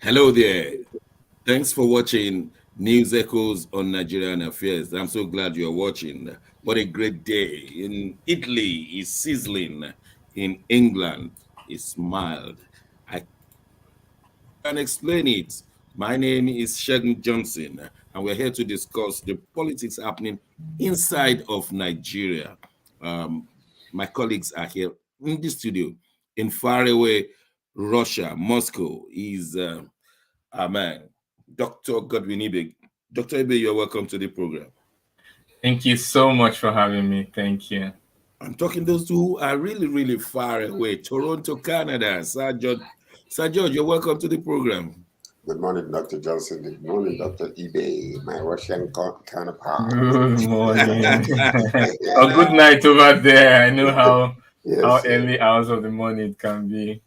Hello there. Thanks for watching News Echoes on Nigerian Affairs. I'm so glad you're watching. What a great day. In Italy, it's sizzling. In England, it's mild. I can explain it. My name is Shegun Johnson, and we're here to discuss the politics happening inside of Nigeria. Um, my colleagues are here in the studio in faraway Russia, Moscow. Is Amen. Dr. Godwin Ibe. Dr. Ibe, you're welcome to the program. Thank you so much for having me. Thank you. I'm talking those two who are really, really far away. Toronto, Canada. Sir George, you're welcome to the program. Good morning, Dr. Johnson. Good morning, Dr. eBay, my Russian counterpart. Good morning. Or good night over there. I know how early hours of the morning it can be.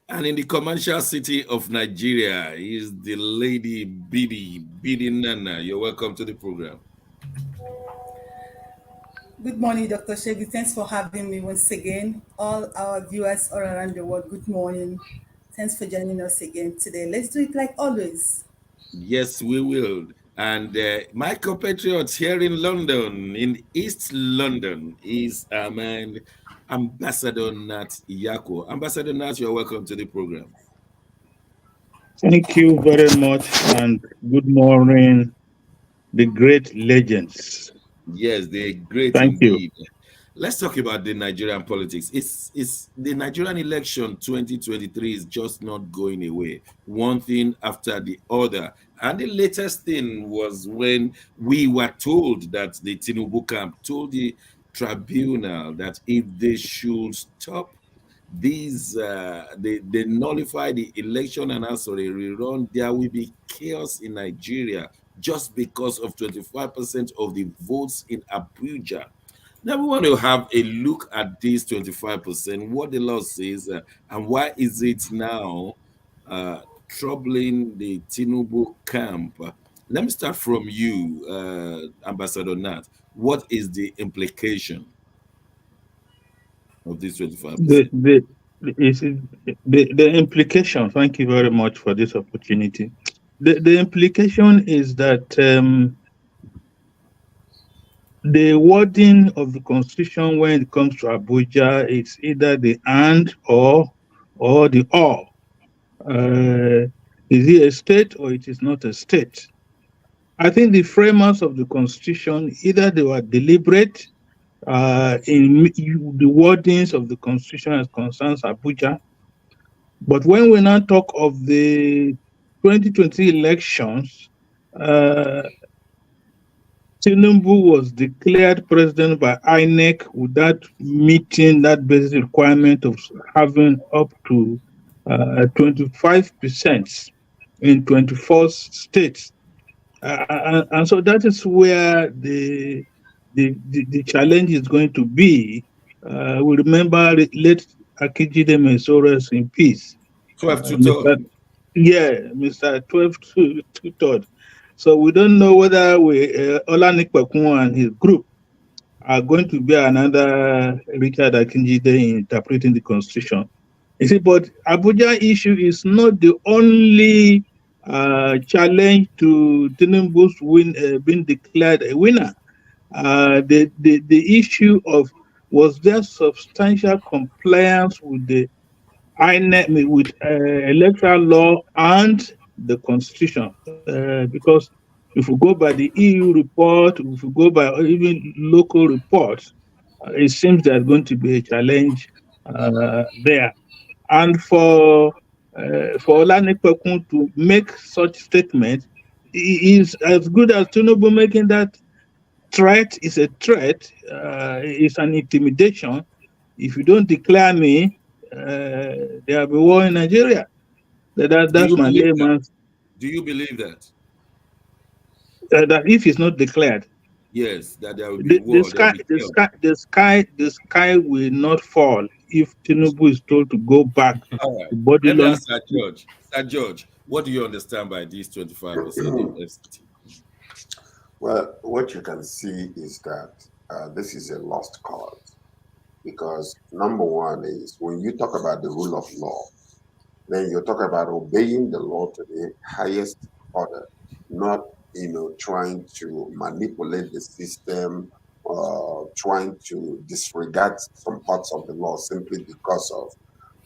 And in the commercial city of Nigeria is the lady Bidi Nana. You're welcome to the program. Good morning, Dr. Shegi. Thanks for having me once again. All our viewers all around the world, good morning. Thanks for joining us again today. Let's do it like always. Yes, we will. And my compatriot here in London, in East London, is Ambassador Nat Iyako. Ambassador Nat, you're welcome to the program. Thank you very much, and good morning, the great legends. Yes, they're great Thank indeed. you. Let's talk about the Nigerian politics. It's the Nigerian election 2023 is just not going away. One thing after the other. And the latest thing was when we were told that the Tinubu camp told the tribunal that if they should stop these they nullify the election and also a rerun, there will be chaos in Nigeria just because of 25% of the votes in Abuja. Now we want to have a look at this 25%, what the law says, and why is it now troubling the Tinubu camp. Let me start from you, Ambassador Nat. What is the implication of this 25%? The implication, thank you very much for this opportunity. The implication is that the wording of the Constitution when it comes to Abuja is either the and or the or. Is it a state or it is not a state? I think the framers of the Constitution, either they were deliberate in the wordings of the Constitution as concerns Abuja, but when we now talk of the 2020 elections, Tinubu was declared president by INEC without meeting that basic requirement of having up to 25% in 24 states. And so that is where the challenge is going to be. We remember late Akijide Mesores in peace. 12 to 3rd. Mr. 12 to 3rd. So we don't know whether Olanikpekun and his group are going to be another Richard Akinjide in interpreting the Constitution. You see, but Abuja issue is not the only challenge to Tinubu's being declared a winner. The issue of was there substantial compliance with the INEC, with electoral law and the Constitution, because if we go by the EU report, if we go by even local reports, it seems there's going to be a challenge there. And for Olanikpekun to make such statement is as good as Tinubu making that threat is a threat, it's an intimidation. If you don't declare me, there will be war in Nigeria. That's my layman's. Do you believe that? That if it's not declared, yes, that there will be war. The sky will not fall if Tinubu is told to go back. All right. Let me ask Sir George. Sir George, what do you understand by these 25% of FCT? Well, what you can see is that this is a lost cause, because number one is when you talk about the rule of law, then you talk about obeying the law to the highest order, not trying to manipulate the system, trying to disregard some parts of the law simply because of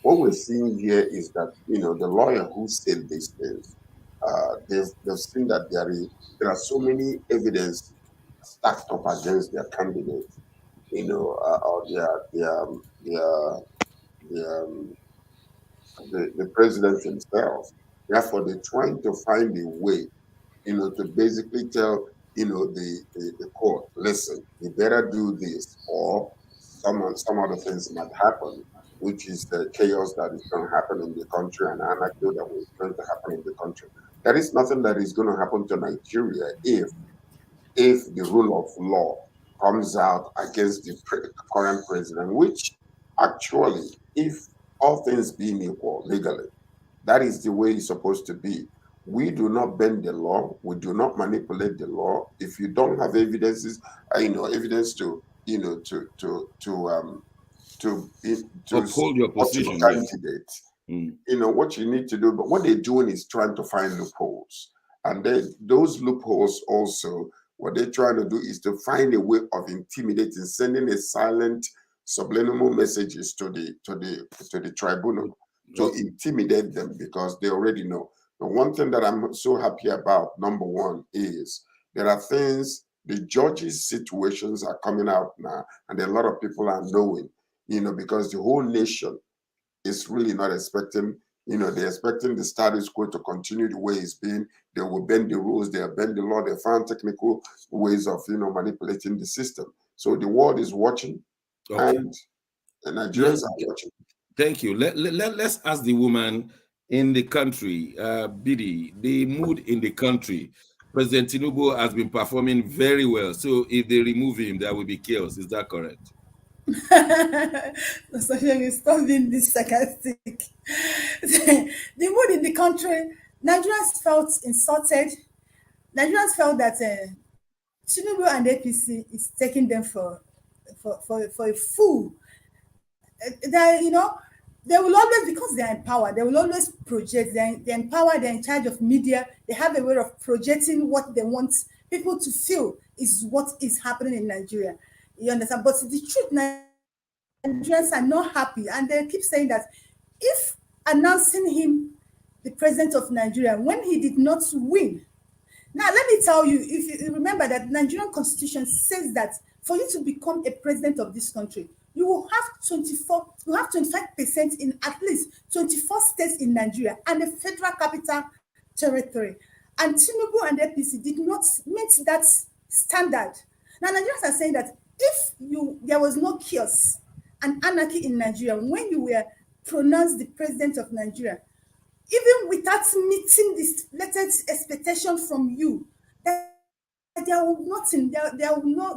what we're seeing here is that the lawyer who said these things, they've seen that there are so many evidence stacked up against their candidates, or the president himself. Therefore, they're trying to find a way, to basically tell, the court, listen, you better do this, or some other things might happen, which is the chaos that is going to happen in the country and anarchy that is going to happen in the country. There is nothing that is going to happen to Nigeria if the rule of law comes out against the current president, which actually, if all things being equal legally, that is the way it's supposed to be. We do not bend the law. We do not manipulate the law. If you don't have evidences, evidence to, to uphold your support your position. candidate, Mm. what you need to do. But what they're doing is trying to find loopholes, and then those loopholes also, what they're trying to do is to find a way of intimidating, sending a silent, subliminal messages to the tribunal to intimidate them, because they already know. The one thing that I'm so happy about, number one, is there are things, the judges' situations are coming out now, and a lot of people are knowing, because the whole nation is really not expecting, they're expecting the status quo to continue the way it's been. They will bend the rules, they'll bend the law, they found technical ways of, manipulating the system. So the world is watching, Okay. and the Nigerians are watching. Thank you. Let's ask the woman in the country, Bidi, the mood in the country. President Tinubu has been performing very well. So if they remove him, there will be chaos. Is that correct? So you stop being this sarcastic. The mood in the country, Nigerians felt insulted. Nigerians felt that Tinubu and APC is taking them for a fool. They, they will always, because they are in power, they will always project. They're in power, they're in charge of media. They have a way of projecting what they want people to feel is what is happening in Nigeria. You understand? But the truth, Nigerians are not happy, and they keep saying that if announcing him the president of Nigeria when he did not win. Now, let me tell you, if you remember that Nigerian constitution says that for you to become a president of this country, you will have 25% in at least 24 states in Nigeria and the federal capital territory. And Tinubu and APC did not meet that standard. Now, Nigerians are saying that if there was no chaos and anarchy in Nigeria when you were pronounced the president of Nigeria, even without meeting this latest expectation from you, that there will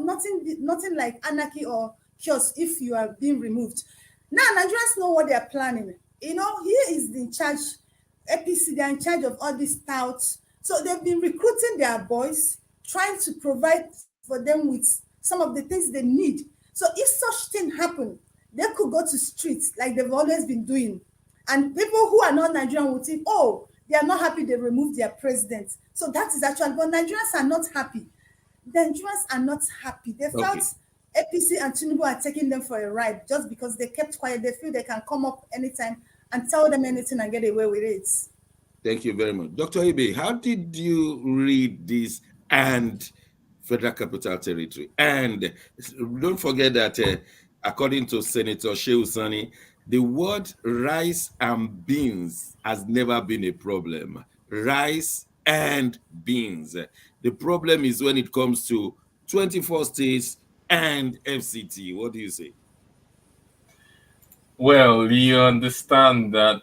nothing like anarchy or chaos if you are being removed. Now Nigerians know what they are planning. Here is in charge, APC, they are in charge of all these touts. So they've been recruiting their boys, trying to provide for them with some of the things they need. So if such thing happen, they could go to streets like they've always been doing. And people who are not Nigerian will think, oh, they are not happy they removed their president. So that is actually, but Nigerians are not happy. Nigerians are not happy. They felt APC and Tinubu are taking them for a ride just because they kept quiet. They feel they can come up anytime and tell them anything and get away with it. Thank you very much. Dr. Ibe, how did you read this and Federal Capital Territory? And don't forget that according to Senator Shehu Sani, the word rice and beans has never been a problem. Rice and beans. The problem is when it comes to 24 states and FCT. What do you say? Well, you understand that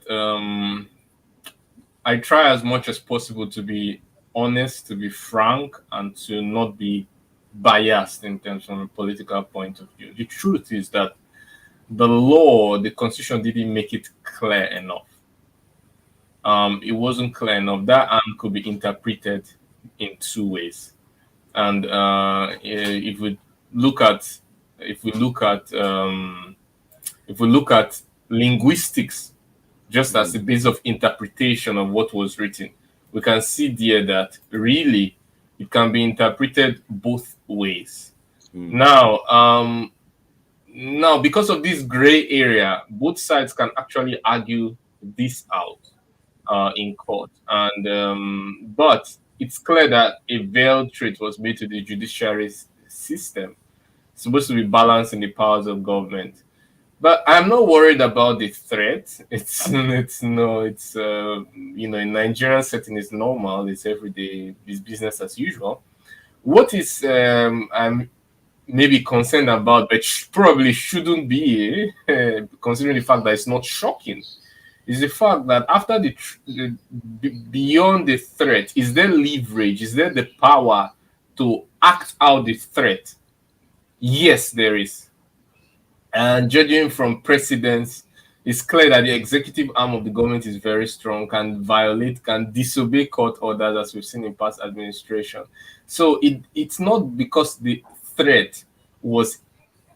I try as much as possible to be honest, to be frank, and to not be biased in terms from a political point of view. The truth is that the law, the constitution didn't make it clear enough. It wasn't clear enough. That and could be interpreted in two ways. And if we look at linguistics, just as a base of interpretation of what was written. We can see there that really it can be interpreted both ways. Now, because of this gray area, both sides can actually argue this out in court. And but it's clear that a veiled threat was made to the judiciary system. It's supposed to be balancing the powers of government. But I'm not worried about the threat. It's in Nigerian setting is normal. It's everyday. It's business as usual. What is I'm maybe concerned about, but probably shouldn't be, considering the fact that it's not shocking, is the fact that after beyond the threat, is there leverage? Is there the power to act out the threat? Yes, there is. And judging from precedents, it's clear that the executive arm of the government is very strong, can disobey court orders, as we've seen in past administration. So it's not because the threat was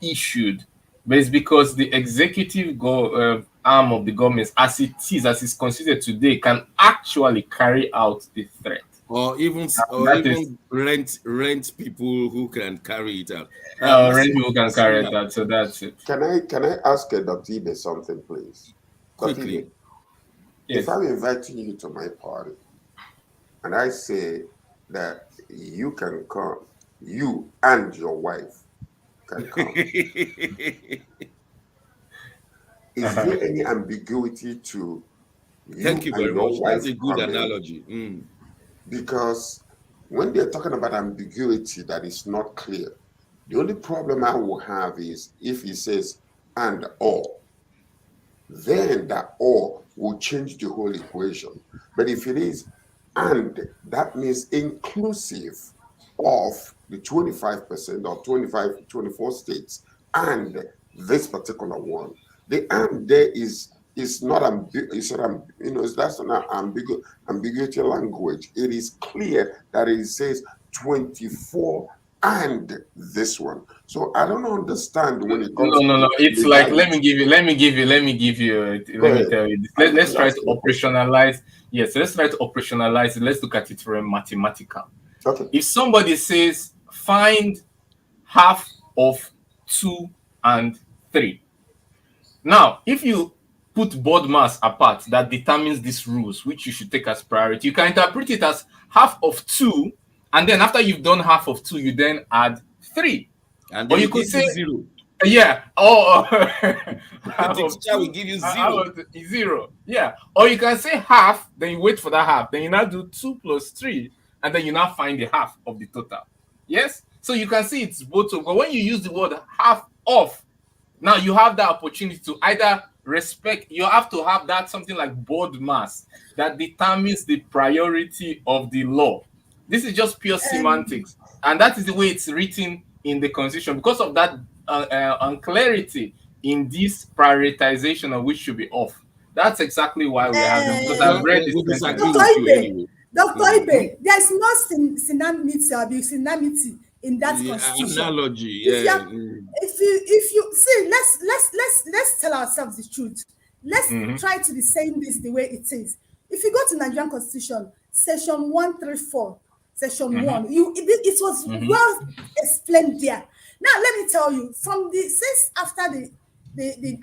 issued, but it's because the executive arm of the government, as it's considered today, can actually carry out the threat. Or even rent people who can carry it out. Rent people can carry it out. So that's it. Can I ask Dr. Ibe something, please? Quickly. Yes. If I'm inviting you to my party, and I say that you can come, you and your wife can come, is there any ambiguity to you? Thank you very much. That's a good analogy. Because when they're talking about ambiguity that is not clear, the only problem I will have is if he says and or, then that or will change the whole equation. But if it is and, that means inclusive of the 25% or 24 states and this particular one. The and there is not ambiguous. That's not ambiguity language. It is clear that it says 24 and this one. So I don't understand when it comes. No. It's like let me tell you. Let's try to operationalize. Yes, let's try to operationalize it. Let's look at it from mathematical. Okay. If somebody says find half of 2 and 3. Now, if you put board mass apart, that determines these rules, which you should take as priority. You can interpret it as half of 2, and then after you've done half of 2, you then add 3. And then or you could say 0. Yeah. The teacher will give you 0. Yeah. Or you can say half, then you wait for that half. Then you now do 2 plus 3, and then you now find the half of the total. Yes? So you can see it's both. But when you use the word half of, now you have the opportunity to either you have to have that something like board mass that determines the priority of the law. This is just pure semantics. And that is the way it's written in the Constitution. Because of that unclarity in this prioritization of which should be off. That's exactly why we have them. Because I've read this. Dr. Ibe, there's no synamity in that constitution. Analogy, If you see, let's tell ourselves the truth. Let's try to be saying this the way it is. If you go to Nigerian Constitution, section 134, section 1, it was well explained there. Now let me tell you, since after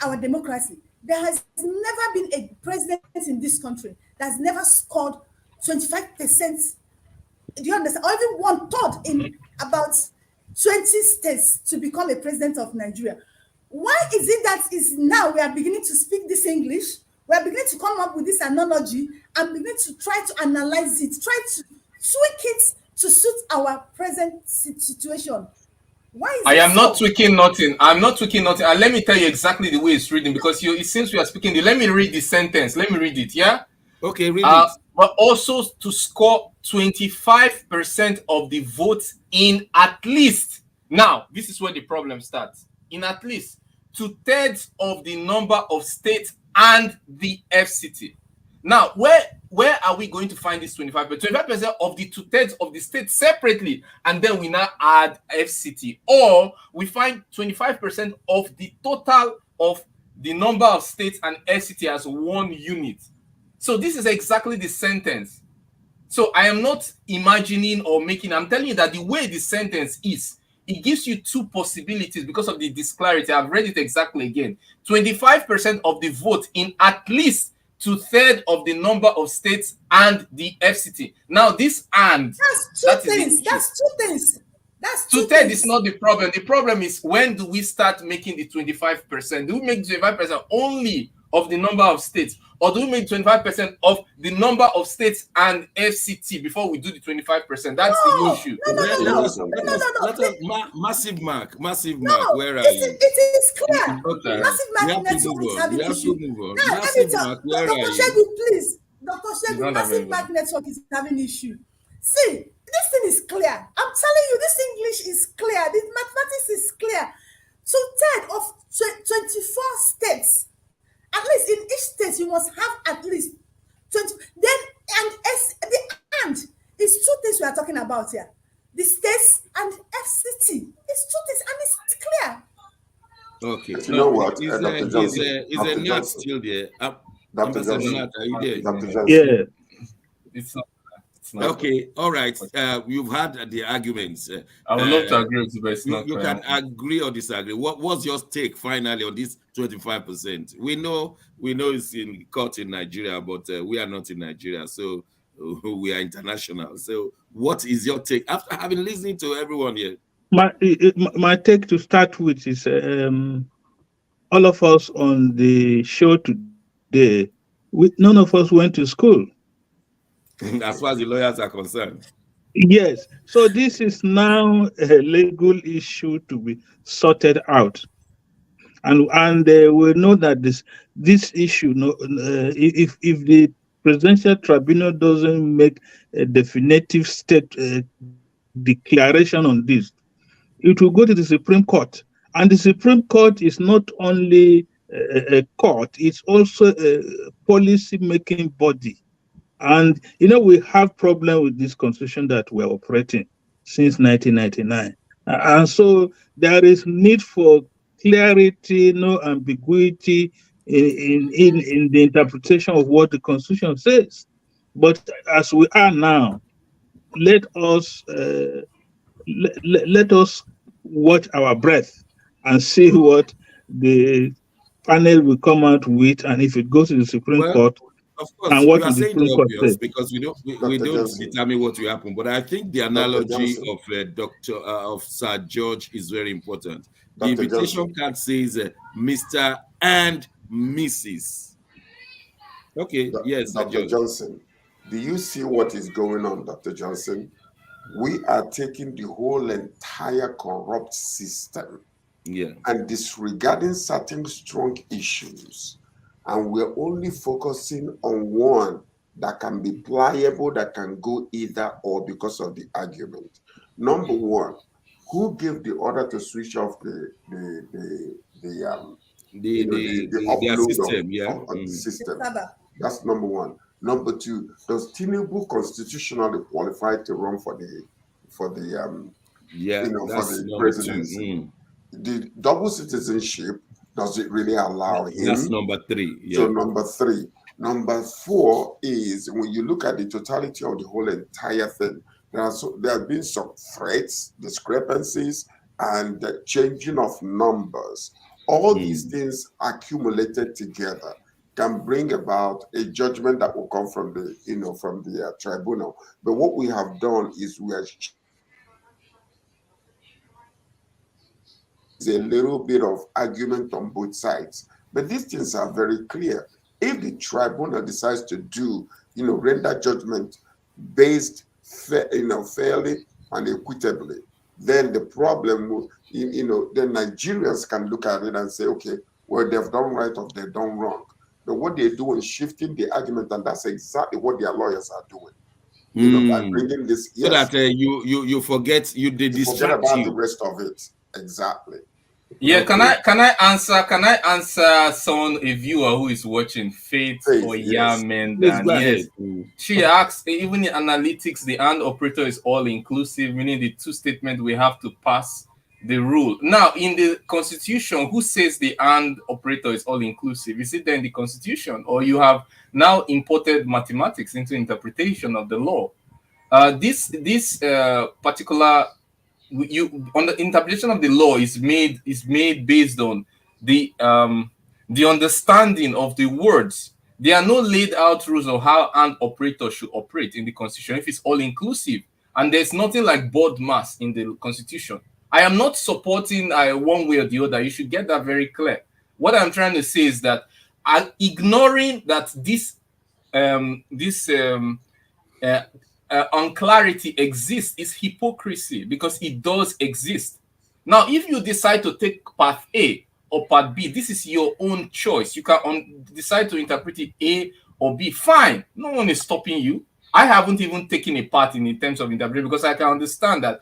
our democracy, there has never been a president in this country that has never scored 25%. Do you understand? Or even 1/3 in about 20 states to become a president of Nigeria. Why is it that is now we are beginning to speak this English? We are beginning to come up with this analogy and beginning to try to analyze it, try to tweak it to suit our present situation. Why is I am not tweaking nothing. I'm not tweaking nothing. And let me tell you exactly the way it's written, because it seems we are speaking. Let me read the sentence. Let me read it. Yeah. Okay, read it. But also to score 25% of the votes in at least. Now, this is where the problem starts. In at least 2/3 of the number of states and the FCT. Now, where are we going to find this 25%? 25% of the 2/3 of the states separately, and then we now add FCT, or we find 25% of the total of the number of states and FCT as one unit. So this is exactly the sentence. So I am not imagining or making, I'm telling you that the way the sentence is, it gives you two possibilities because of the disclarity. I've read it exactly again. 25% of the vote in at least 2/3 of the number of states and the FCT. Now this and That's two things. That's two things. That's two 2/3 things. is not the problem. The problem is, when do we start making the 25%? Do we make 25% only of the number of states, or do we make 25% of the number of states and FCT before we do the 25%? That's the issue. Massive Mark. No, Where are it you? is clear. Okay. Massive We Mark have to network move is on. having We have issue. to move on. Now, let me Massive tell Mark, where Dr. are you? Shegu, please. Dr. It's Shegu, not Massive available. Mark network is having issue. See, this thing is clear. I'm telling you, this English is clear. This mathematics is clear. 2/3 of 24 states. At least in each state, you must have at least 20. Then, and it's two things we are talking about here. The states and FCT. It's two things, and it's clear. Okay. But you know what, Is Dr. Johnson? a Nat still there? Dr. Ambassador Johnson. Nat, are you there? Dr. Johnson. Yeah. It's not. Okay, all right. You've had the arguments. I would love to agree with you, but it's You, not you clear. can agree or disagree. What's your take finally on this 25%? We know it's in court in Nigeria, but we are not in Nigeria, so we are international. So, what is your take after having listened to everyone here? My take to start with is all of us on the show today, none of us went to school. As far as the lawyers are concerned. Yes. So this is now a legal issue to be sorted out. And we know that this issue, if the presidential tribunal doesn't make a definitive state declaration on this, it will go to the Supreme Court. And the Supreme Court is not only a court, it's also a policy-making body. And, we have problem with this constitution that we're operating since 1999. And so there is need for clarity, no ambiguity in the interpretation of what the constitution says. But as we are now, let us watch our breath and see what the panel will come out with, and if it goes to the Supreme Court. Of course, and what you are saying the obvious because we don't Johnson. determine what will happen. But I think the analogy of Sir George is very important. The invitation card says Mr. and Mrs. Okay, yes, Dr. Johnson, do you see what is going on, Dr. Johnson? We are taking the whole entire corrupt system and disregarding certain strong issues. And we're only focusing on one that can be pliable, that can go either or because of the argument. Number one, who gave the order to switch off the upload system, of the system? That's number one. Number two, does Tinubu constitutionally qualify to run for the presidency? The double citizenship, does it really allow him? That's number three. So number three. Number four is when you look at the totality of the whole entire thing, there have been some threats, discrepancies, and the changing of numbers. All these things accumulated together can bring about a judgment that will come from the tribunal. But what we have done is we are a little bit of argument on both sides, but these things are very clear. If the tribunal decides to render judgment based, fairly and equitably, then the problem, then Nigerians can look at it and say, okay, well, they've done right or they've done wrong. But what they do is shifting the argument, and that's exactly what their lawyers are doing. By bringing this, so that you forget, they distract about you. the rest of it. Exactly. Yeah, okay. Can I answer someone, a viewer who is watching, Faith or Yamenda? Yes. She asks, even in analytics, the AND operator is all inclusive, meaning the two statements we have to pass the rule. Now, in the constitution, who says the and operator is all inclusive? Is it then the constitution, or you have now imported mathematics into interpretation of the law? This particular on the interpretation of the law is made based on the understanding of the words. There are no laid out rules of how an operator should operate in the constitution if it's all inclusive, and there's nothing like board mass in the constitution. I am not supporting one way or the other. You should get that very clear. What I'm trying to say is that ignoring that this unclarity exists is hypocrisy, because it does exist. Now, if you decide to take path A or path B, this is your own choice. You can decide to interpret it A or B. Fine. No one is stopping you. I haven't even taken a part in terms of interpretation, because I can understand that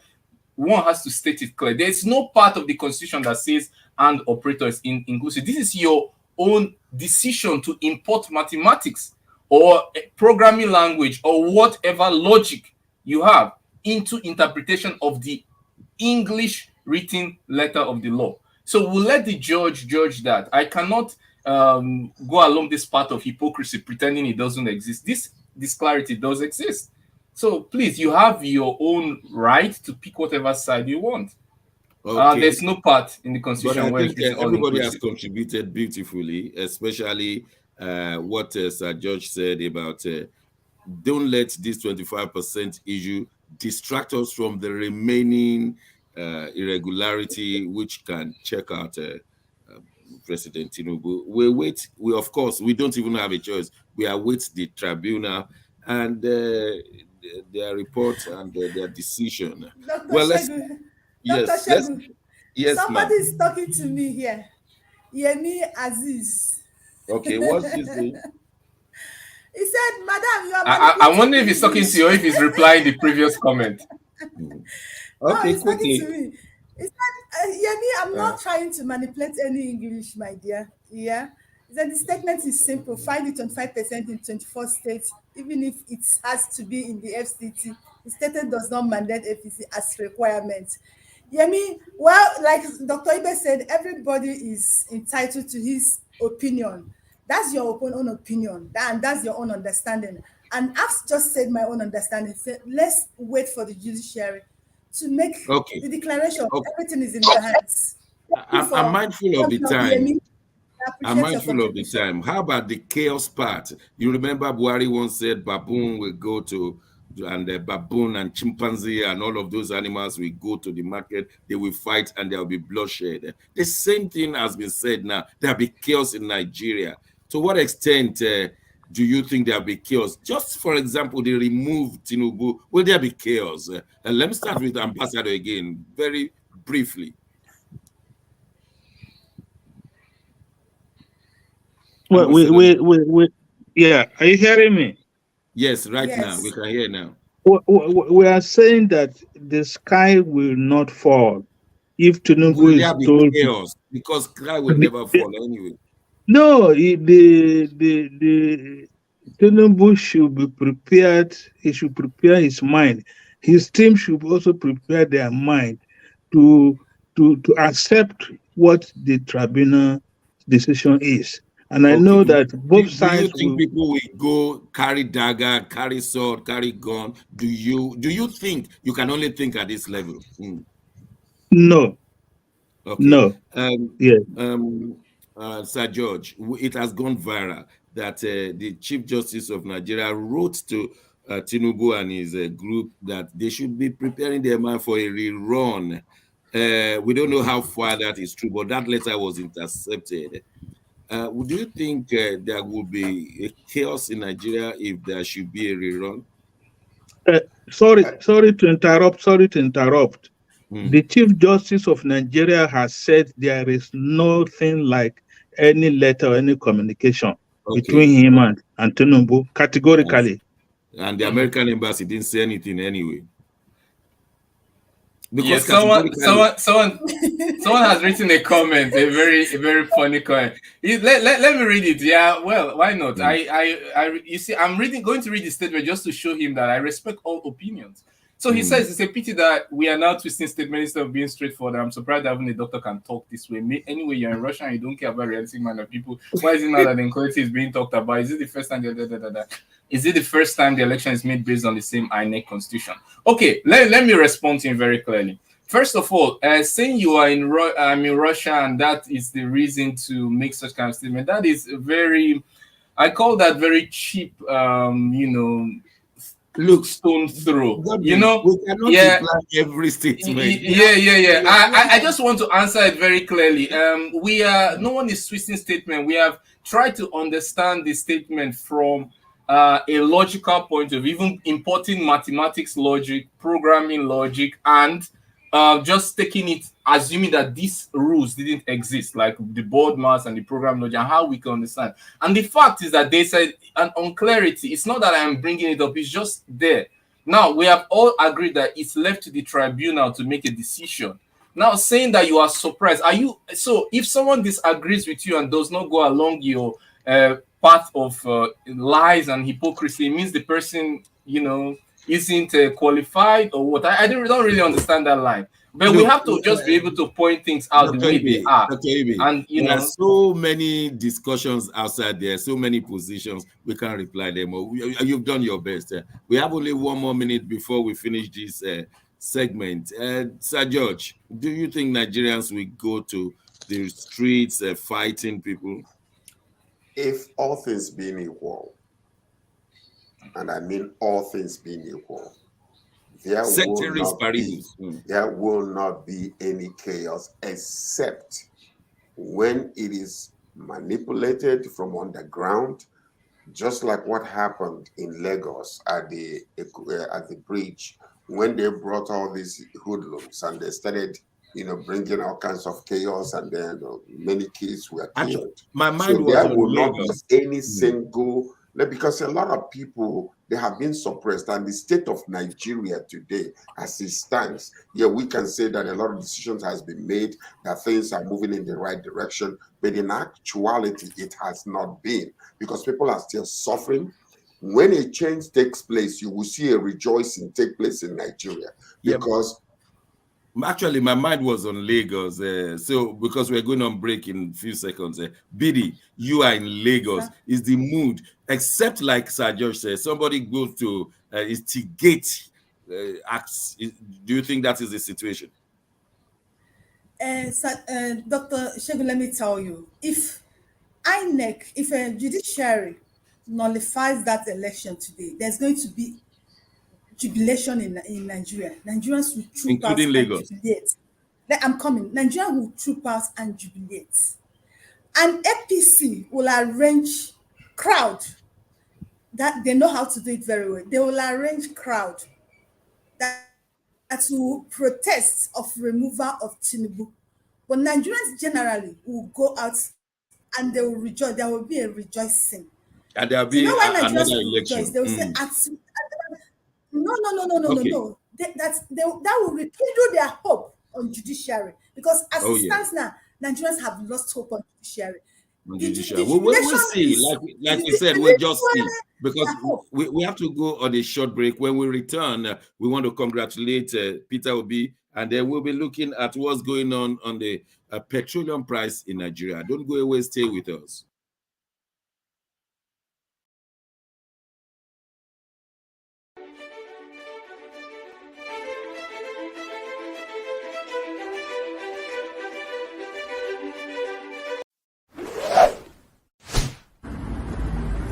one has to state it clear. There is no part of the constitution that says and operator is inclusive. This is your own decision to import mathematics or programming language or whatever logic you have into interpretation of the English written letter of the law. So we'll let the judge judge that. I cannot go along this path of hypocrisy pretending it doesn't exist. This clarity does exist. So please, you have your own right to pick whatever side you want. Okay. There's no part in the constitution where everybody has contributed beautifully, especially what Sir George said about don't let this 25% issue distract us from the remaining irregularity, which can check out President Tinubu. We of course, we don't even have a choice. We await the tribunal and their report and their decision. Dr. Well, yes, somebody is talking to me here. Yemi Aziz. Okay, what's his name? He said, Madam, you are I wonder if he's talking to you or if he's replying the previous comment. Okay, no, he's talking to me. He said, Yemi, I'm not trying to manipulate any English, my dear. Yeah. He said the statement is simple. Find it on 5% in 24 states, even if it has to be in the FCT. The statement does not mandate FCT as requirement. Yemi, well, like Dr. Ibe said, everybody is entitled to his opinion. That's your own opinion, and that's your own understanding. And I've just said my own understanding. So let's wait for the judiciary to make the declaration. Everything is in their hands. I'm mindful of the time. I'm mindful of the time. How about the chaos part? You remember Buhari once said baboon will go to, and the baboon and chimpanzee and all of those animals will go to the market, they will fight and there will be bloodshed. The same thing has been said now. There will be chaos in Nigeria. To what extent do you think there will be chaos? Just for example, they remove Tinubu. Will there be chaos? Let me start with Ambassador again, very briefly. Well, yeah. Are you hearing me? Yes, now. We can hear now. We are saying that the sky will not fall if Tinubu is told chaos, because sky will never fall anyway. No, the Tinubu should be prepared. He should prepare his mind. His team should also prepare their mind to accept what the tribunal decision is. And I know that both sides. Do you think people will go carry dagger, carry sword, carry gun? Do you think you can only think at this level? No. Okay. No. Sir George, it has gone viral that the Chief Justice of Nigeria wrote to Tinubu and his group that they should be preparing their mind for a rerun. We don't know how far that is true, but that letter was intercepted. Do you think there will be a chaos in Nigeria if there should be a rerun? Sorry to interrupt. The Chief Justice of Nigeria has said there is nothing like any letter or any communication between him and Tinubu, categorically. And the American embassy didn't say anything anyway. Because someone has written a comment, a very funny comment. Let me read it. Yeah, well, why not? You see, I'm going to read the statement just to show him that I respect all opinions. So he says it's a pity that we are now twisting statements instead of being straightforward. I'm surprised that even a doctor can talk this way. Anyway, you're in Russia and you don't care about realistic mind of people. Why is it now that the inequality is being talked about? Is it the first time? Is it the first time the election is made based on the same INEC constitution? Okay, let me respond to him very clearly. First of all, saying you are in Russia and that is the reason to make such kind of statement, that is very, I call that very cheap, Look, stone throw. Godwin, You know, we cannot reply every statement. Yeah. I just want to answer it very clearly. No one is twisting statement. We have tried to understand the statement from a logical point of view, even importing mathematics logic, programming logic, and just taking it, assuming that these rules didn't exist, like the board mass and the program logic, and how we can understand. And the fact is that they said an unclarity. It's not that I'm bringing it up; it's just there. Now we have all agreed that it's left to the tribunal to make a decision. Now, saying that you are surprised, so if someone disagrees with you and does not go along your path of lies and hypocrisy, it means the person, isn't qualified or what? I don't really understand that line. But we have to just be able to point things out the way they are. And there are so many discussions outside there, so many positions. We can't reply them. You've done your best. We have only 1 more minute before we finish this segment. Sir George, do you think Nigerians will go to the streets fighting people? If all things being equal, and I mean all things being equal, there will not be any chaos except when it is manipulated from underground, just like what happened in Lagos at the bridge when they brought all these hoodlums and they started, bringing all kinds of chaos, and then many kids were killed. My mind was there will not be any single, because a lot of people, they have been suppressed, and the state of Nigeria today, as it stands, we can say that a lot of decisions has been made, that things are moving in the right direction, but in actuality, it has not been, because people are still suffering. When a change takes place, you will see a rejoicing take place in Nigeria, because actually, my mind was on Lagos. So, because we're going on break in a few seconds, Biddy, you are in Lagos. Is the mood, except like Sir George says, somebody goes to instigate acts. Do you think that is the situation? Dr. Shegun, let me tell you, if INEC, if a judiciary nullifies that election today, there's going to be jubilation in Nigeria. Nigerians will troop out and jubilate. I'm coming. Nigerians will troop out and jubilate. And APC will arrange crowd that they know how to do it very well. They will arrange crowd that will protest of removal of Tinubu. But Nigerians generally will go out and they will rejoice. There will be a rejoicing. And there will be another election. Rejoice. They will say, no. That will rekindle their hope on judiciary, because as it stands now, Nigerians have lost hope on judiciary. We'll see. Like you said, we'll just see, because we have to go on a short break. When we return, we want to congratulate Peter Obi, and then we'll be looking at what's going on the petroleum price in Nigeria. Don't go away. Stay with us.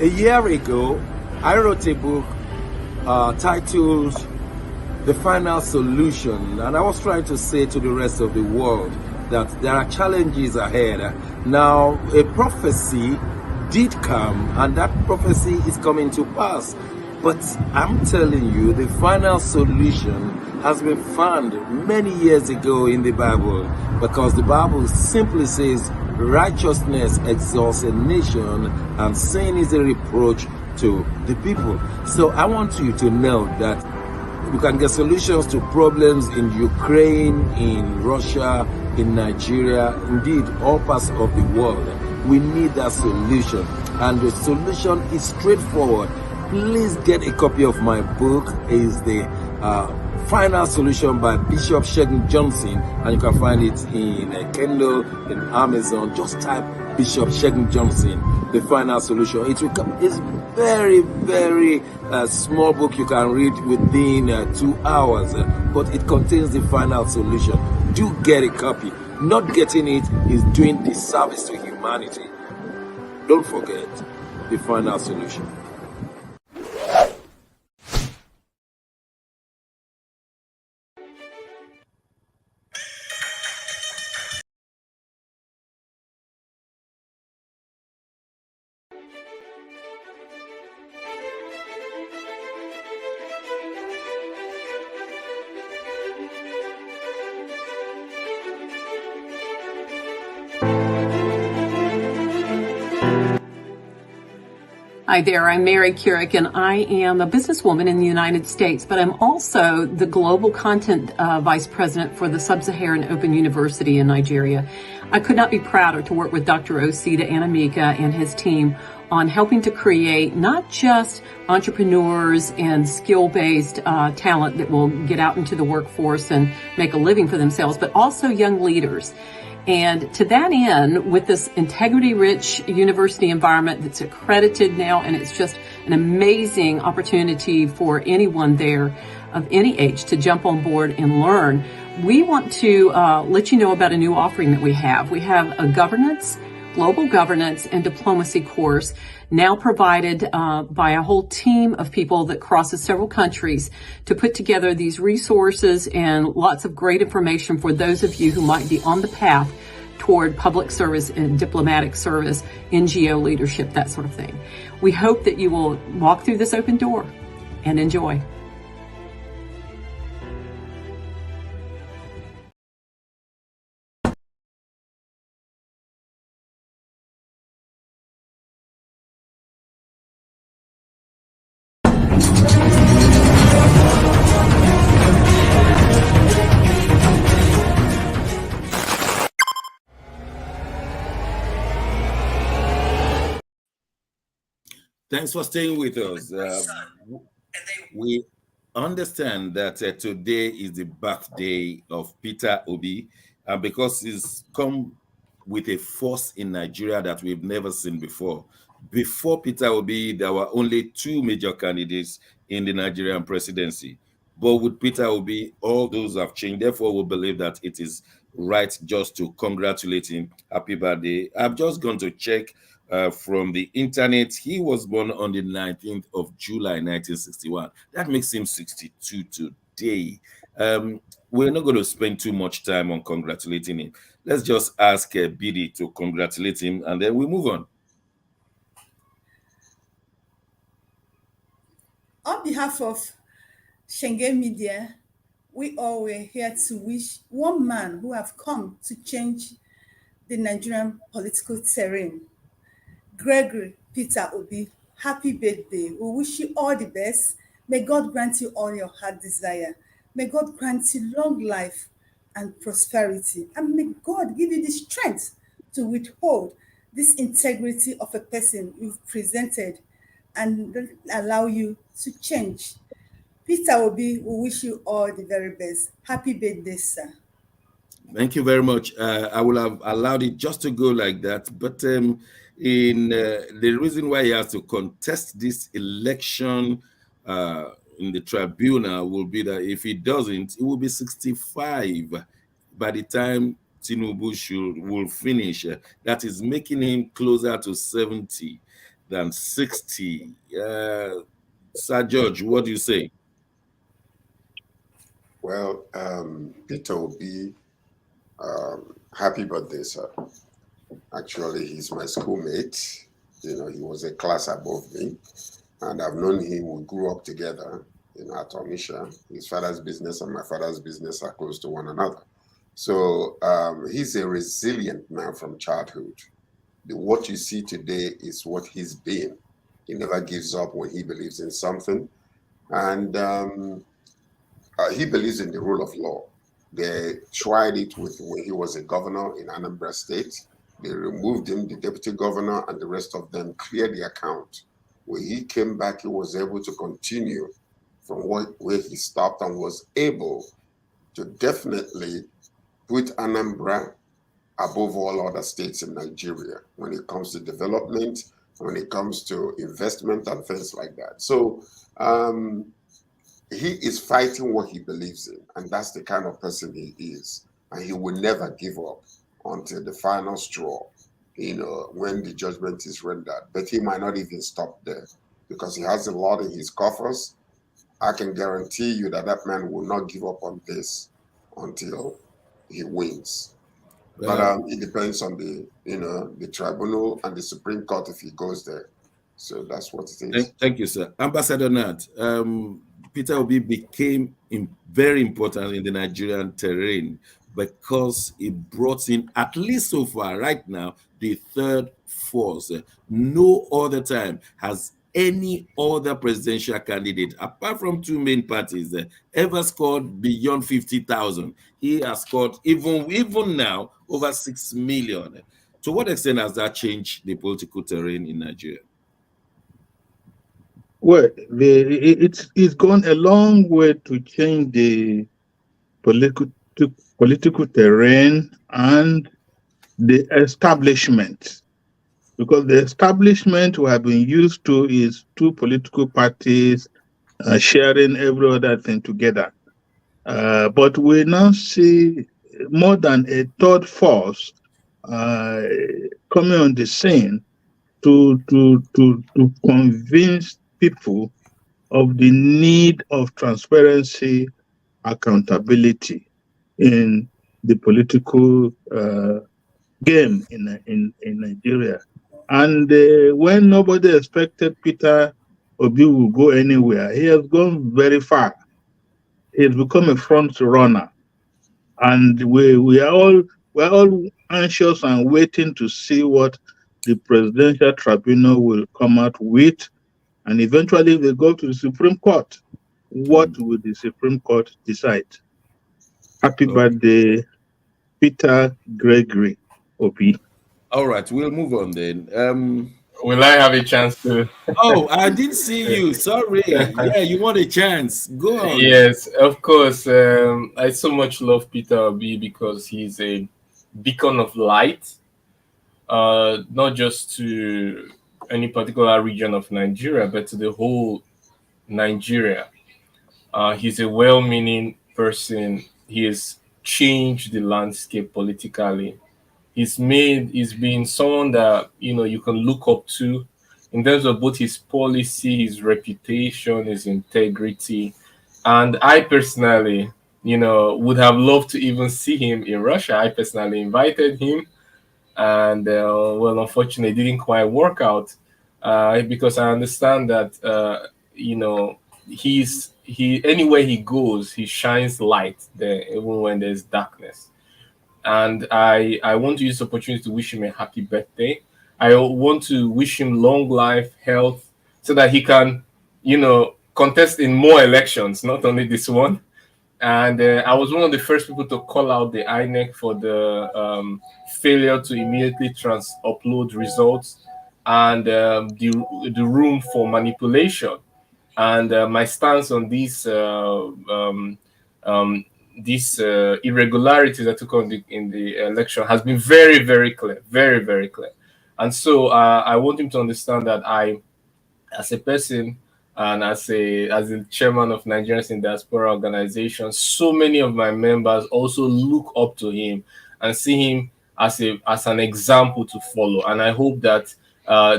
A year ago, I wrote a book titled The Final Solution, and I was trying to say to the rest of the world that there are challenges ahead. Now, a prophecy did come, and that prophecy is coming to pass. But I'm telling you, the final solution has been found many years ago in the Bible, because the Bible simply says righteousness exalts a nation and sin is a reproach to the people. So I want you to know that you can get solutions to problems in Ukraine, in Russia, in Nigeria, indeed all parts of the world. We need that solution, and the solution is straightforward. Please get a copy of my book. It's the Final Solution by Bishop Shegun Johnson, and you can find it in Kindle, in Amazon. Just type Bishop Shegun Johnson, The Final Solution. It's very, very small book you can read within 2 hours, but it contains the final solution. Do get a copy. Not getting it is doing disservice to humanity. Don't forget The Final Solution. Hi there, I'm Mary Keurig, and I am a businesswoman in the United States, but I'm also the Global Content Vice President for the Sub-Saharan Open University in Nigeria. I could not be prouder to work with Dr. Osita Anamika and his team on helping to create not just entrepreneurs and skill-based talent that will get out into the workforce and make a living for themselves, but also young leaders. And to that end, with this integrity-rich university environment that's accredited now, and it's just an amazing opportunity for anyone there of any age to jump on board and learn, we want to let you know about a new offering that we have. We have a global governance and diplomacy course now provided by a whole team of people that crosses several countries to put together these resources and lots of great information for those of you who might be on the path toward public service and diplomatic service, NGO leadership, that sort of thing. We hope that you will walk through this open door and enjoy. Thanks for staying with us. We understand that today is the birthday of Peter Obi, and because he's come with a force in Nigeria that we've never seen before. Before Peter Obi, there were only 2 major candidates in the Nigerian presidency. But with Peter Obi, all those have changed. Therefore, we believe that it is right just to congratulate him. Happy birthday. I've just gone to check from the internet. He was born on the 19th of July, 1961. That makes him 62 today. We're not going to spend too much time on congratulating him. Let's just ask Bidi to congratulate him, and then we move on. On behalf of Shenge Media, we all were here to wish one man who have come to change the Nigerian political terrain, Gregory Peter Obi, happy birthday. We wish you all the best. May God grant you all your heart desire. May God grant you long life and prosperity. And may God give you the strength to withhold this integrity of a person you've presented and allow you to change. Peter Obi, we wish you all the very best. Happy birthday, sir. Thank you very much. I would have allowed it just to go like that, but the reason why he has to contest this election in the tribunal will be that if he doesn't, it will be 65 by the time Tinubu will finish. That is making him closer to 70 than 60. Sir George, what do you say? Well, Peter Obi, happy birthday, sir. Actually, he's my schoolmate. You know, he was a class above me, and I've known him. We grew up together in Atomisha. His father's business and my father's business are close to one another. So he's a resilient man from childhood. What you see today is what he's been. He never gives up when he believes in something. And he believes in the rule of law. They tried it with when he was a governor in Anambra State. They removed him, the deputy governor, and the rest of them cleared the account. When he came back, he was able to continue from where he stopped and was able to definitely put Anambra above all other states in Nigeria when it comes to development, when it comes to investment and things like that. So he is fighting what he believes in, and that's the kind of person he is. And he will never give up until the final straw, when the judgment is rendered. But he might not even stop there because he has a lot in his coffers. I can guarantee you that that man will not give up on this until he wins. But it depends on the tribunal and the Supreme Court if he goes there. So that's what it is. Thank you, sir. Ambassador Nat, Peter Obi became very important in the Nigerian terrain because he brought in, at least so far, right now, the third force. No other time has any other presidential candidate, apart from two main parties, ever scored beyond 50,000. He has scored, even now, over 6 million. To what extent has that changed the political terrain in Nigeria? Well, it's gone a long way to change the political terrain and the establishment, because the establishment we have been used to is two political parties sharing every other thing together. But we now see more than a third force coming on the scene to convince people of the need of transparency, accountability in the political game in Nigeria. And when nobody expected Peter Obi will go anywhere, he has gone very far. He's become a front runner, and we're all anxious and waiting to see what the presidential tribunal will come out with, and eventually if they go to the Supreme Court, what will the Supreme Court decide? Happy birthday, Peter Gregory Obi. All right, we'll move on then. Will I have a chance to? Oh, I didn't see you. Sorry. Yeah, you want a chance. Go on. Yes, of course. I so much love Peter Obi because he's a beacon of light, not just to any particular region of Nigeria, but to the whole Nigeria. He's a well-meaning person. He has changed the landscape politically. He's been someone that you can look up to in terms of both his policy, his reputation, his integrity. And I personally, would have loved to even see him in Russia. I personally invited him, and well, unfortunately, it didn't quite work out because I understand that anywhere he goes, he shines light there, even when there's darkness. And I want to use this opportunity to wish him a happy birthday. I want to wish him long life, health, so that he can, contest in more elections, not only this one. And I was one of the first people to call out the INEC for the failure to immediately upload results and the room for manipulation. And my stance on these irregularities that took on in the election has been very, very clear, very, very clear. And so I want him to understand that I, as a person and as the chairman of Nigerians in Diaspora Organization, so many of my members also look up to him and see him as an example to follow. And I hope that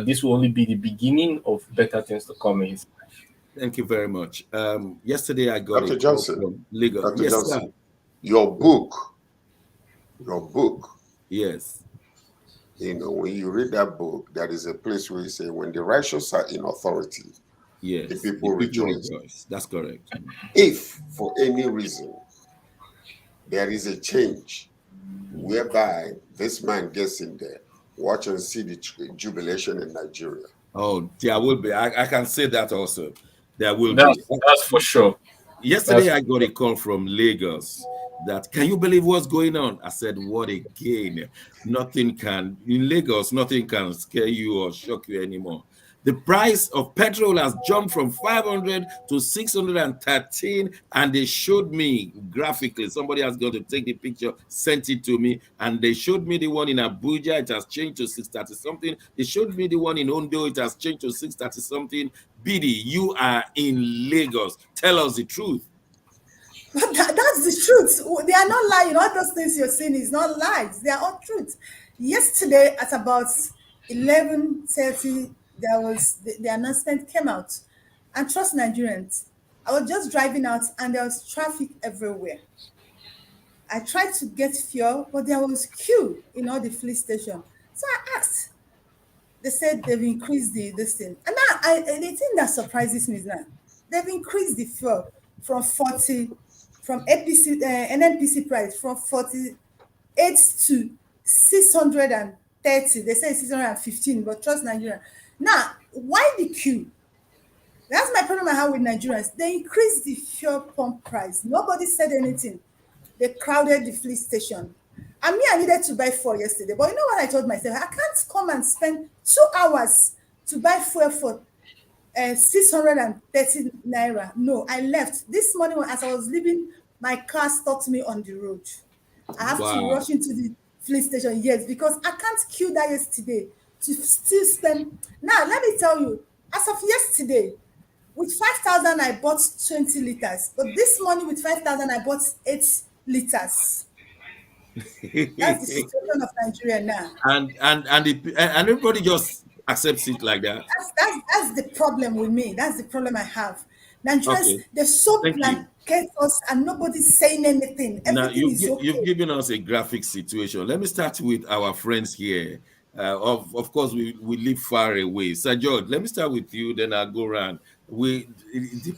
this will only be the beginning of better things to come in his life. Thank you very much. Yesterday I got Dr. a Johnson, call from Lagos. Dr. Yes, Johnson, sir. your book. Yes. When you read that book, there is a place where you say, when the righteous are in authority, yes, the people rejoice. That's correct. If for any reason there is a change whereby this man gets in there, watch and see the jubilation in Nigeria. Oh, there will be. I can say that also. There will be. That's for sure. Yesterday, I got a call from Lagos that, can you believe what's going on? I said, what again? In Lagos, nothing can scare you or shock you anymore. The price of petrol has jumped from 500 to 613, and they showed me graphically. Somebody has got to take the picture, sent it to me, and they showed me the one in Abuja. It has changed to 630 something. They showed me the one in Ondo. It has changed to 630 something. Bidi, you are in Lagos. Tell us the truth. That's the truth. They are not lying. All those things you're saying is not lies. They are all truth. Yesterday at about 11:30, there was the announcement came out. And trust Nigerians, I was just driving out and there was traffic everywhere. I tried to get fuel, but there was queue in all the fleet station. So I asked. They said they've increased this thing. And now the thing that surprises me is that they've increased the fuel from NNPC price from 48 to 630. They say 615, but trust Nigeria. Now, why the queue? That's my problem I have with Nigerians. They increased the fuel pump price. Nobody said anything. They crowded the fleet station. And me, I needed to buy fuel yesterday. But you know what I told myself? I can't come and spend 2 hours to buy fuel for 630 naira. No, I left. This morning as I was leaving, my car stopped me on the road. I have to rush into the fleet station, yes, because I can't queue that yesterday to still spend. Now, let me tell you, as of yesterday, with 5,000, I bought 20 liters. But this morning with 5,000, I bought 8 liters. That's the situation of Nigeria now. And everybody just accepts it like that. That's the problem with me. That's the problem I have. Nigerians, they're so blanket us and nobody's saying anything. Now, Everything you've given us a graphic situation. Let me start with our friends here. Of course, we live far away. Sir George, let me start with you, then I'll go around. The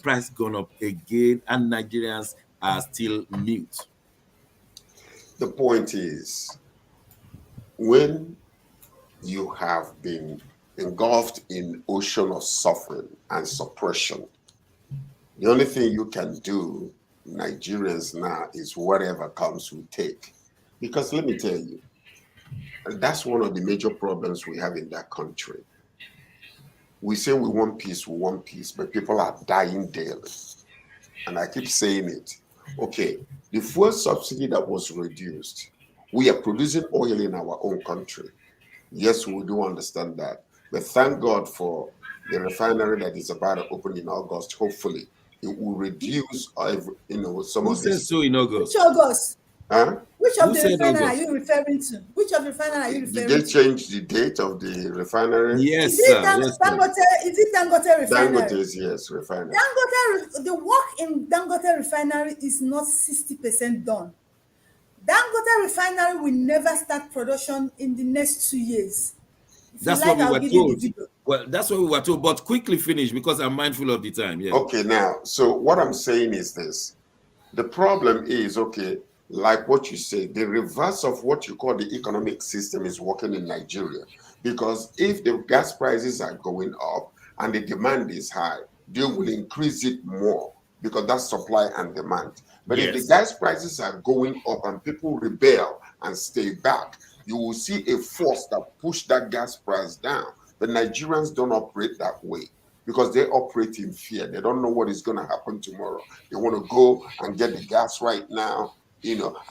price gone up again, and Nigerians are still mute. The point is, when you have been engulfed in ocean of suffering and suppression, the only thing you can do, Nigerians now, is whatever comes we take. Because let me tell you, that's one of the major problems we have in that country. We say we want peace, but people are dying daily. And I keep saying it. Okay, the fuel subsidy that was reduced, we are producing oil in our own country. Yes, we do understand that. But thank God for the refinery that is about to open in August. Hopefully, it will reduce, some of this. So in August? Which August? Huh? Which of the refinery are you referring to? Which of the refinery are you referring to? Did they change the date of the refinery? Yes, is it Dangote refinery? Dangote's, yes, refinery. The work in Dangote refinery is not 60% done. Dangote refinery will never start production in the next 2 years. That's what we were told. Well, that's what we were told, but quickly finish because I'm mindful of the time. Yeah. Okay, now, so what I'm saying is this. The problem is, okay, like what you say, the reverse of what you call the economic system is working in Nigeria. Because if the gas prices are going up and the demand is high, they will increase it more because that's supply and demand. But if the gas prices are going up and people rebel and stay back, you will see a force that push that gas price down. But Nigerians don't operate that way because they operate in fear. They don't know what is going to happen tomorrow. They want to go and get the gas right now.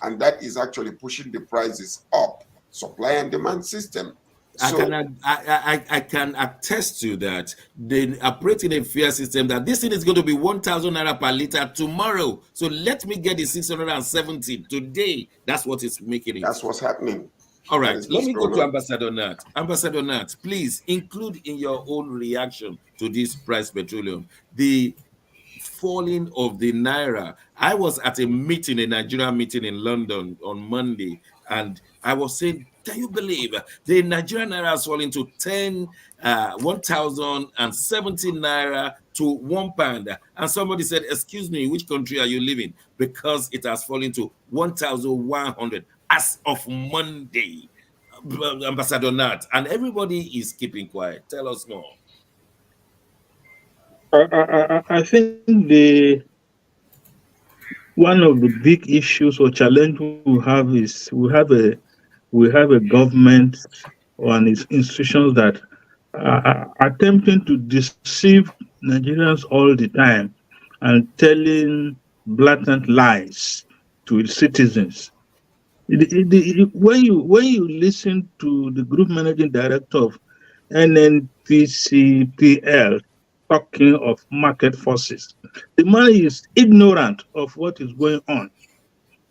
And that is actually pushing the prices up, supply and demand system. So, I can attest to that. They operate in a fair system that this thing is going to be 1,000 naira per liter tomorrow. So let me get the 670 today. That's what is making it. That's what's happening. All right, let me go to Ambassador Nat. Ambassador Nat, please include in your own reaction to this price petroleum the falling of the naira. I was at a meeting, a Nigerian meeting in London on Monday, and I was saying, can you believe the Nigerian naira has fallen to 1,070 naira to £1? And somebody said, excuse me, which country are you living? Because it has fallen to 1,100 as of Monday. Ambassador Nat, and everybody is keeping quiet. Tell us more. I think one of the big issues or challenge we have is we have a government and its institutions that attempting to deceive Nigerians all the time and telling blatant lies to its citizens. When you listen to the group managing director of NNPCPL talking of market forces, the man is ignorant of what is going on.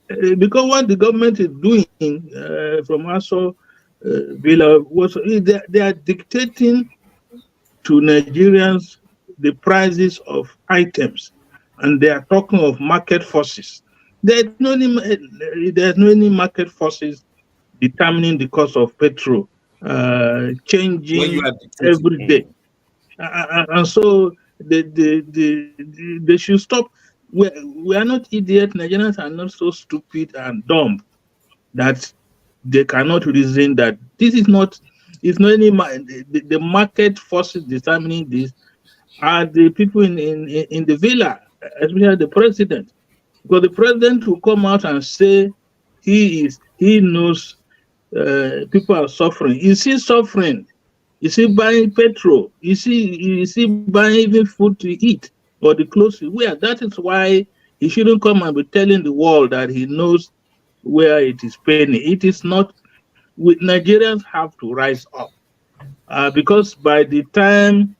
Because what the government is doing from Aso Villa was they are dictating to Nigerians the prices of items, and they are talking of market forces. There's no any market forces determining the cost of petrol, When you changing are dictating. every day. And so they should stop. We are not idiots. Nigerians are not so stupid and dumb that they cannot reason that this is not. It's not any the market forces determining this are the people in the villa, especially the president, because the president will come out and say he knows people are suffering. Is he suffering? Is he buying petrol? Is he buying even food to eat or the clothes to wear? That is why he shouldn't come and be telling the world that he knows where it is paining. It is not. Nigerians have to rise up because by the time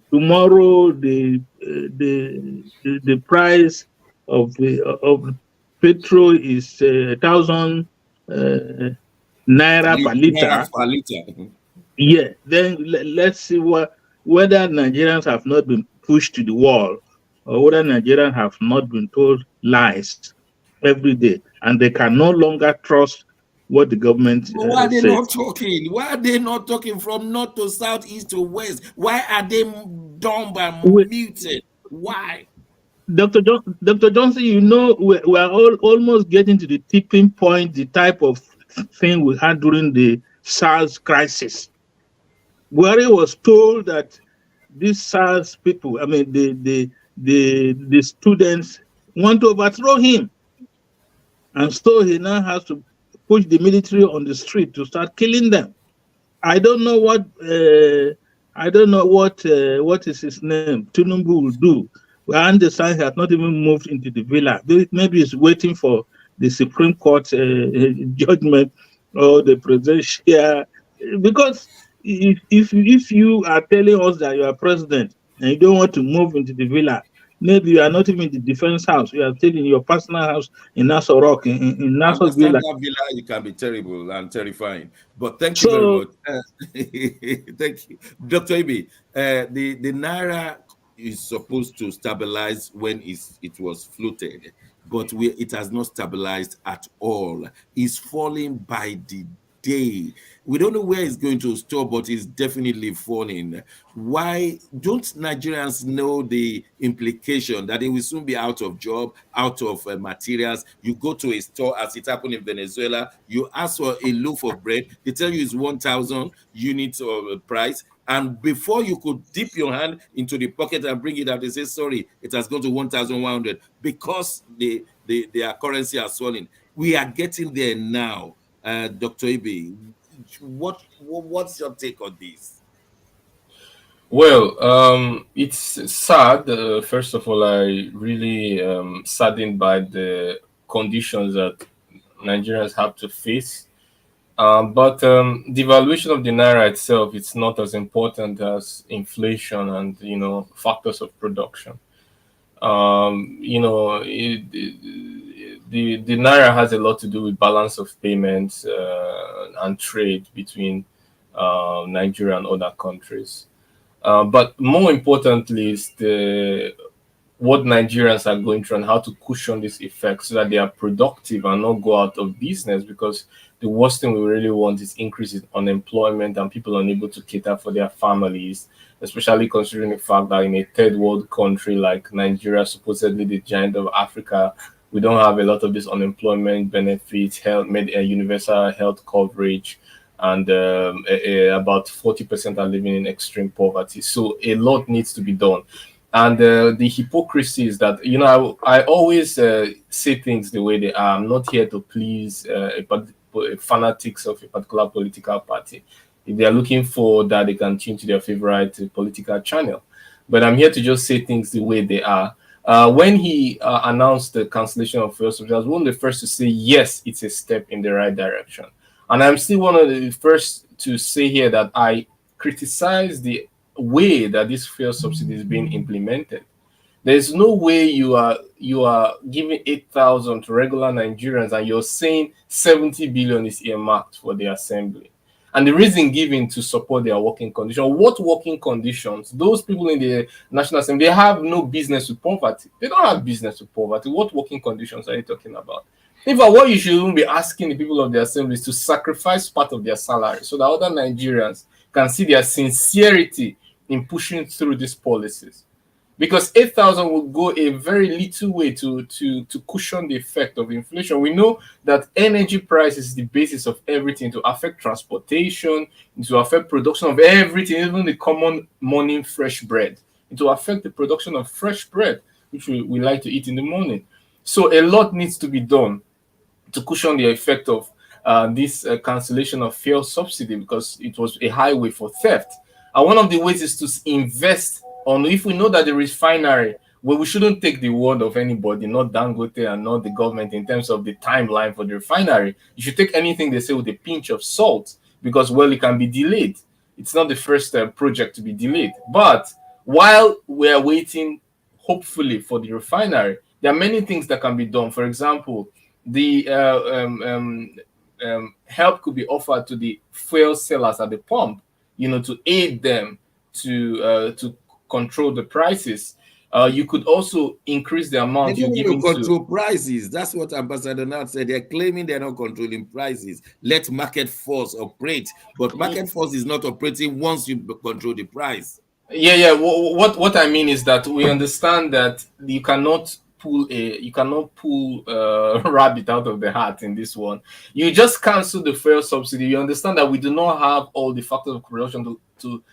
tomorrow the price of the petrol is 1,000 naira per liter. Naira per liter. Yeah, then let's see whether Nigerians have not been pushed to the wall or whether Nigerians have not been told lies every day and they can no longer trust what the government Why are they says. not talking? Why are they not talking from north to south, east to west? Why are they dumb and muted? Why? Dr. Johnson, you know, we are almost getting to the tipping point, the type of thing we had during the SARS crisis. Buhari was told that these SARS people, I mean, the students want to overthrow him. And so he now has to push the military on the street to start killing them. I don't know what is his name, Tinubu will do. I understand he has not even moved into the villa. Maybe he's waiting for the Supreme Court judgment or the presidential. Because if you are telling us that you are president and you don't want to move into the villa, maybe you are not even in the defense house. You are still in your personal house in Nassau Rock, in I Nassau understand Villa. that villa, you can be terrible and terrifying. But thank you very much. Thank you. Dr. Ibi, the Naira is supposed to stabilize when it was floated, but it has not stabilized at all. It's falling by the day. We don't know where it's going to stop, but it's definitely falling. Why don't Nigerians know the implication that they will soon be out of job, out of materials? You go to a store, as it happened in Venezuela, you ask for a loaf of bread, they tell you it's 1,000 units of price. And before you could dip your hand into the pocket and bring it out, they say, sorry, it has gone to 1,100 because their currency has fallen. We are getting there now. Dr. Ibe, what's your take on this? Well, it's sad. First of all, I really saddened by the conditions that Nigerians have to face. But the valuation of the naira itself, it's not as important as inflation and factors of production. The naira has a lot to do with balance of payments and trade between Nigeria and other countries. But more importantly is what Nigerians are going through and how to cushion this effect so that they are productive and not go out of business, because the worst thing we really want is increase in unemployment and people unable to cater for their families, especially considering the fact that in a third world country like Nigeria, supposedly the giant of Africa, we don't have a lot of this unemployment benefits, universal health coverage, and about 40% are living in extreme poverty. So a lot needs to be done. And the hypocrisy is that, I always say things the way they are. I'm not here to please fanatics of a particular political party. If they are looking for that, they can tune to their favorite political channel. But I'm here to just say things the way they are. When he announced the cancellation of fuel subsidy, I was one of the first to say, yes, it's a step in the right direction. And I'm still one of the first to say here that I criticize the way that this fuel subsidy is being implemented. There's no way you are giving 8,000 to regular Nigerians and you're saying 70 billion is earmarked for the assembly. And the reason given to support their working conditions. What working conditions? Those people in the National Assembly, they have no business with poverty. They don't have business with poverty. What working conditions are you talking about? In fact, what you should be asking the people of the assembly is to sacrifice part of their salary so that other Nigerians can see their sincerity in pushing through these policies. Because 8,000 will go a very little way to cushion the effect of inflation. We know that energy price is the basis of everything, to affect transportation, to affect production of everything, even the common morning fresh bread. It will affect the production of fresh bread, which we like to eat in the morning. So a lot needs to be done to cushion the effect of this cancellation of fuel subsidy, because it was a highway for theft. And one of the ways is to invest on, if we know that the refinery, well, we shouldn't take the word of anybody, not Dangote and not the government, in terms of the timeline for the refinery. You should take anything they say with a pinch of salt, because, well, it can be delayed. It's not the first project to be delayed. But while we're waiting, hopefully, for the refinery, there are many things that can be done. For example, the help could be offered to the fuel sellers at the pump, to aid them to control the prices. You could also increase the amount you're giving to control prices. That's what Ambassador Nat said. They're claiming they're not controlling prices. Let market force operate, but market force is not operating once you control the price. Yeah. What I mean is that we understand that you cannot pull a rabbit out of the hat in this one. You just cancel the fuel subsidy. You understand that we do not have all the factors of production to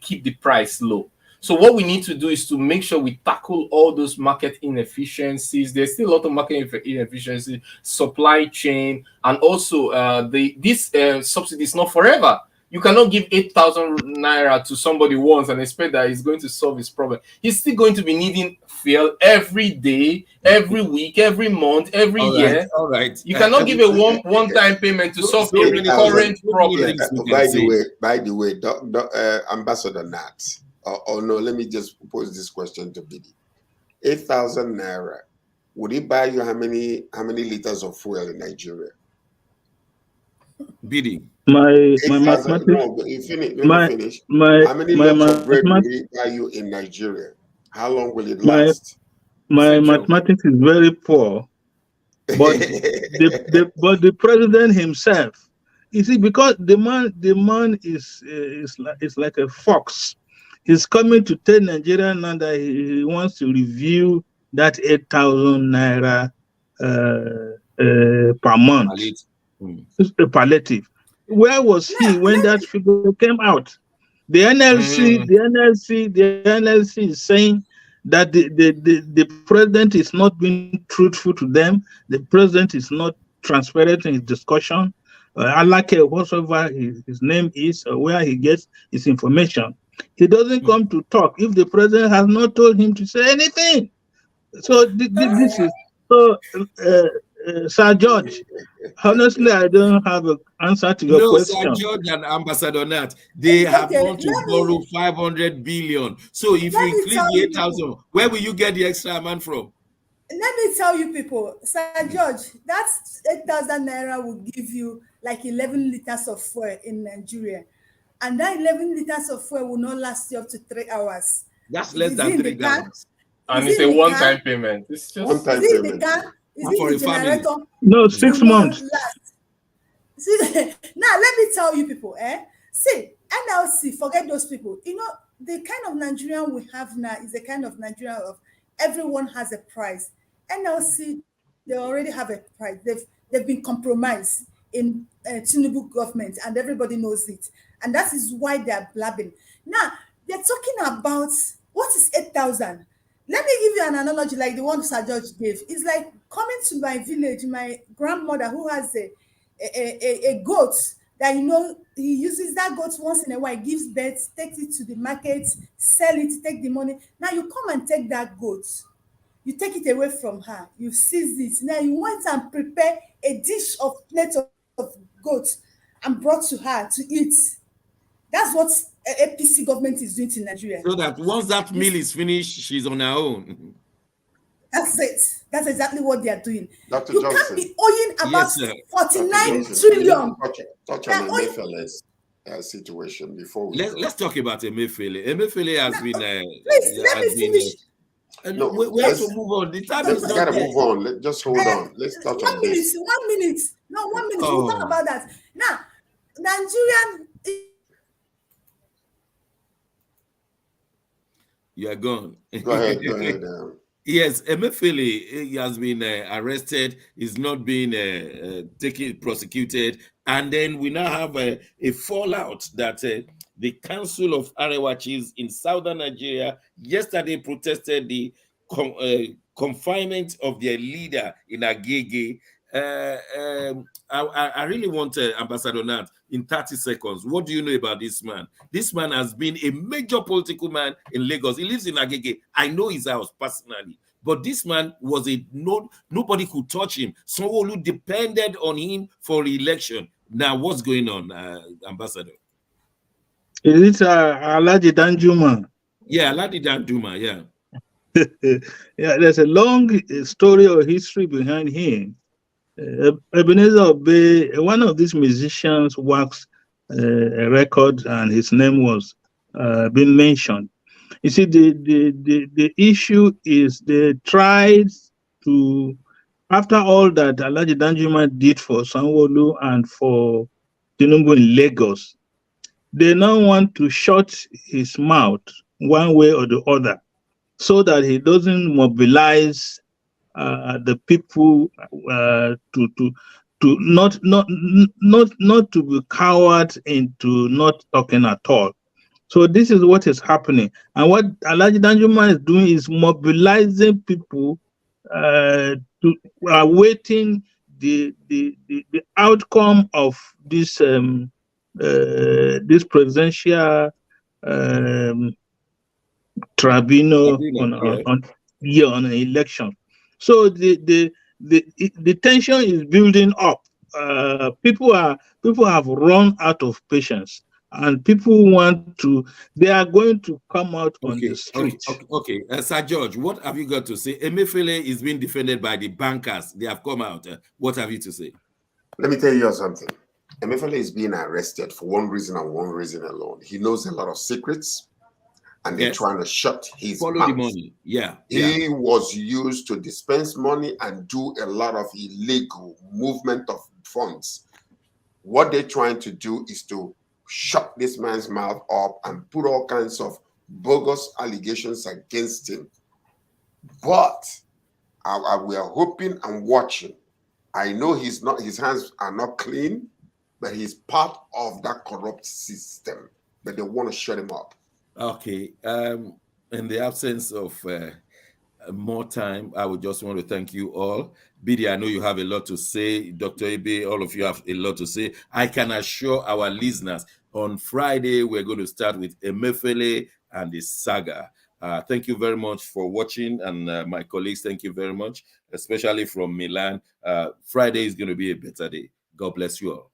keep the price low. So what we need to do is to make sure we tackle all those market inefficiencies. There's still a lot of market inefficiency, supply chain, and also this subsidy is not forever. You cannot give 8,000 naira to somebody once and expect that he's going to solve his problem. He's still going to be needing fuel every day, every week, every month, every year. All right. You cannot give a one-time payment to solve a recurrent problem. By the way, Ambassador Nat, or no, let me just pose this question to Bidi. 8,000 naira, would it buy you how many liters of fuel in Nigeria? Bidi. My mathematics. No, finish. How many loaves of bread will it buy you in Nigeria? How long will it last? My mathematics is very poor, but the president himself, you see, because the man is like a fox. He's coming to tell Nigeria now that he wants to review that 8,000 naira per month. It's a palliative. Where was he when that figure came out? The NLC is saying that the president is not being truthful to them. The president is not transparent in his discussion. Alake, whatsoever his name is, or where he gets his information, he doesn't come to talk if the president has not told him to say anything. So this is so. Sir George, honestly, I don't have an answer to your question. Sir George and Ambassador Nat, they have gone to borrow 500 billion. So if you increase the 8,000, where will you get the extra amount from? Let me tell you people, Sir George, that 8,000 naira will give you like 11 liters of fuel in Nigeria. And that 11 liters of fuel will not last you up to 3 hours. That's less than 3 gallons. And it's a one-time payment. It's just one-time payment. For a family. No, 6 months. See, now let me tell you people, see, NLC, forget those people. The kind of Nigerian we have now is the kind of Nigerian of everyone has a price. NLC, they already have a price. They've been compromised in Tinubu government, and everybody knows it. And that is why they're blabbing. Now, they're talking about what is 8,000. Let me give you an analogy like the one Sir George gave. It's like coming to my village, my grandmother who has a goat that, you know, he uses that goat once in a while, gives birth, takes it to the market, sell it, take the money. Now you come and take that goat, you take it away from her, you seize it. Now you want and prepare a dish of plate of goat and brought to her to eat. That's what APC government is doing to Nigeria. So that once that meal is finished, she's on her own. That's it. That's exactly what they are doing. Dr. You Johnson. can't be owing about Yes, sir. 49 Johnson, trillion. touch Yeah, on oh, Emefiele's situation before we go. Let's talk about Emefiele. Emefiele has been. Please, let me finish. No, we have to move on. The time is We not gotta there. move on. Just hold on. Let's touch on 1 minute, this. 1 minute. No, 1 minute. We'll talk Oh. about that. Now, Nigerian. You are gone. Go ahead. Go ahead. Yes, Emefiele he has been arrested. He's not being prosecuted, and then we now have a fallout that the Council of Arewa Chiefs in southern Nigeria yesterday protested the confinement of their leader in Agege. I really want Ambassador Nat in 30 seconds. What do you know about this man? This man has been a major political man in Lagos. He lives in Agege. I know his house personally. But this man was nobody could touch him. Sanwo-Olu depended on him for election. Now, what's going on, Ambassador? Is it Alhaji Danjuma? Yeah, Alhaji Danjuma, yeah. Yeah, there's a long story or history behind him. Ebenezer Obey, one of these musicians, works a record, and his name was being mentioned. You see, the issue is they tried to, after all that Alhaji Danjuma did for Sanwo-Olu and for Tinubu in Lagos, they now want to shut his mouth one way or the other, so that he doesn't mobilize the people to not to be coward into not talking at all. So this is what is happening, and what Alhaji Danjuma is doing is mobilizing people to awaiting the outcome of this this presidential tribunal on an election. So the tension is building up. People have run out of patience, and people they are going to come out on the street. Okay. Sir George, what have you got to say? Emefiele is being defended by the bankers. They have come out. What have you to say? Let me tell you something. Emefiele is being arrested for one reason and one reason alone. He knows a lot of secrets, and they're trying to shut his mouth. Follow the money. Yeah. He was used to dispense money and do a lot of illegal movement of funds. What they're trying to do is to shut this man's mouth up and put all kinds of bogus allegations against him. But we are hoping and watching. I know his hands are not clean, but he's part of that corrupt system. But they want to shut him up. Okay. In the absence of more time, I would just want to thank you all. Bidi, I know you have a lot to say. Dr. Ibe, all of you have a lot to say. I can assure our listeners, on Friday, we're going to start with Emefiele and the saga. Thank you very much for watching, and my colleagues, thank you very much, especially from Milan. Friday is going to be a better day. God bless you all.